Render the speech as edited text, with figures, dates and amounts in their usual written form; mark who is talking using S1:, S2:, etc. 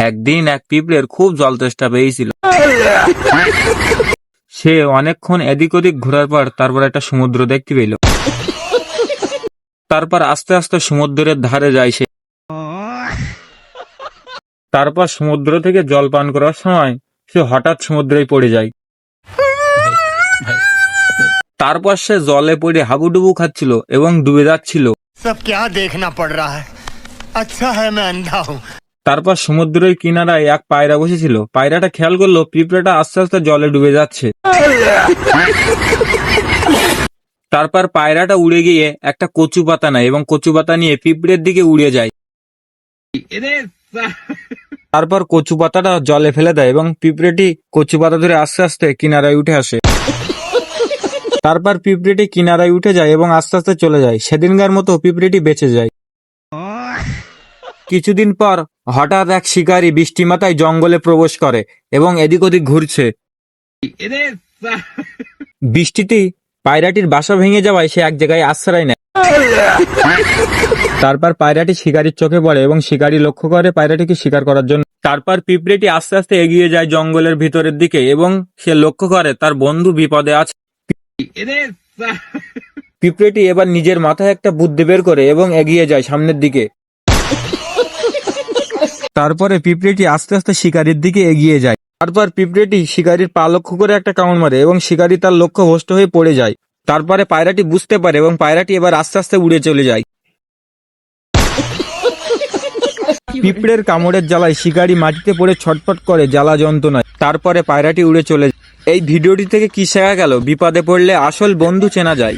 S1: একদিন এক পিঁপড়ের খুব জল তেষ্টা পেয়েছিল। সে অনেকক্ষণ এদিক ওদিক ঘোরার পর তারপর একটা সমুদ্র দেখতে পেল। তারপর আস্তে আস্তে সমুদ্রের ধারে যায় সে। তারপর সমুদ্র থেকে জল পান করার সময় সে হঠাৎ সমুদ্রেই পড়ে যায়। তারপর সে জলে পড়ে হাবুডুবু খাচ্ছিল এবং ডুবে যাচ্ছিল।
S2: सब क्या देखना पड़ रहा है? अच्छा है मैं अंधा हूँ।
S1: তারপর সমুদ্রের কিনারায় এক পায়রা বসেছিল। পায়রাটা খেয়াল করলো পিঁপড়াটা আস্তে আস্তে জলে ডুবে যাচ্ছে। তারপর পায়রাটা উড়ে গিয়ে একটা কচু পাতা নেয় এবং কচু পাতা নিয়ে পিঁপড়ের দিকে উড়ে যায়। তারপর কচু পাতাটা জলে ফেলে দেয় এবং পিঁপড়েটি কচু পাতা ধরে আস্তে আস্তে কিনারায় উঠে আসে। তারপর পিঁপড়েটি কিনারায় উঠে যায় এবং আস্তে আস্তে চলে যায়। সেদিনকার মতো পিঁপড়েটি বেঁচে যায়। কিছুদিন পর হঠাৎ এক শিকারী বৃষ্টি মাথায় জঙ্গলে প্রবেশ করে এবং এদিক ওদিক ঘুরছে। বৃষ্টিতে পায়রাটির বাসা ভেঙে যাওয়ায় সে এক জায়গায় আশ্রয় নেয়। তারপর পায়রাটি শিকারীর চোখে পড়ে এবং শিকারী লক্ষ্য করে পায়রাটিকে শিকার করার জন্য। তারপর পিঁপড়েটি আস্তে আস্তে এগিয়ে যায় জঙ্গলের ভিতরের দিকে এবং সে লক্ষ্য করে তার বন্ধু বিপদে আছে। পিঁপড়েটি এবার নিজের মাথায় একটা বুদ্ধি বের করে এবং এগিয়ে যায় সামনের দিকে। তারপরে পিঁপড়েটি আস্তে আস্তে শিকারীর দিকে এগিয়ে যায়। তারপর পিঁপড়েটি শিকারীর পা লক্ষ্য করে একটা কামড় মারে এবং শিকারী তার লক্ষ্য ভ্রষ্ট হয়ে পড়ে যায়। তারপরে পায়রাটি বুঝতে পারে এবং পায়রাটি এবার আস্তে আস্তে উড়ে চলে যায়। পিঁপড়ের কামড়ের জ্বালায় শিকারী মাটিতে পড়ে ছটফট করে জ্বালা যন্ত্রণায়। তারপরে পায়রাটি উড়ে চলে যায়। এই ভিডিওটি থেকে কি শেখা গেল? বিপদে পড়লে আসল বন্ধু চেনা যায়।